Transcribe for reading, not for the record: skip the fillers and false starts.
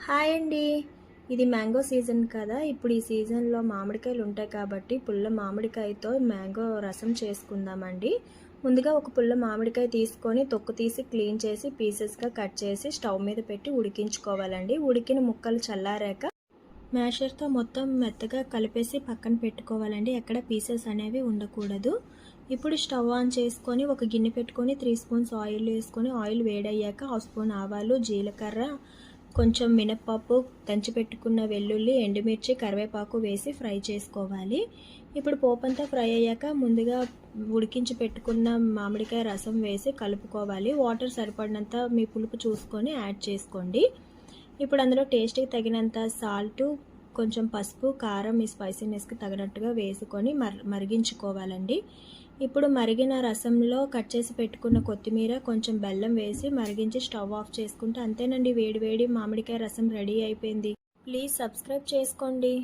Hi అండి. ఇది mango season కదా! ఇప్పుడు ఈ సీజన్‌లో మామిడికాయలు ఉంటాయి కాబట్టి పుల్ల మామిడికాయతో మ్యాంగో రసం చేసుకుందామండి. ముందుగా ఒక పుల్ల మామిడికాయ తీసుకొని తొక్కు తీసి క్లీన్ చేసి పీసెస్‌గా కట్ చేసి స్టవ్ మీద పెట్టి ఉడికించుకోవాలండి. ఉడికిన ముక్కలు చల్లారాక మ్యాషర్‌తో మొత్తం మెత్తగా కలిపేసి పక్కన పెట్టుకోవాలండి. ఎక్కడ పీసెస్ అనేవి ఉండకూడదు. ఇప్పుడు స్టవ్ ఆన్ చేసుకొని ఒక గిన్నె పెట్టుకొని 3 స్పూన్స్ ఆయిల్ వేసుకొని ఆయిల్ వేడయ్యాక హాఫ్ స్పూన్ ఆవాలు, జీలకర్ర, కొంచెం మినప్పప్పు, దంచి పెట్టుకున్న వెల్లుల్లి, ఎండుమిర్చి, కరివేపాకు వేసి ఫ్రై చేసుకోవాలి. ఇప్పుడు పోపంతా ఫ్రై అయ్యాక ముందుగా ఉడికించి పెట్టుకున్న మామిడికాయ రసం వేసి కలుపుకోవాలి. వాటర్ సరిపడినంత మీ పులుపు చూసుకొని యాడ్ చేసుకోండి. ఇప్పుడు అందులో టేస్ట్కి తగినంత సాల్టు, కొంచెం పసుపు, కారం మీ స్పైసీనెస్కి తగినట్టుగా వేసుకొని మరిగించుకోవాలండి. ఇప్పుడు మరిగిన రసంలో కట్ చేసి పెట్టుకున్న కొత్తిమీర, కొంచెం బెల్లం వేసి మరిగించి స్టవ్ ఆఫ్ చేసుకుంటే అంతేనండి, వేడి వేడి మామిడికాయ రసం రెడీ అయిపోయింది. ప్లీజ్ సబ్స్క్రైబ్ చేసుకోండి.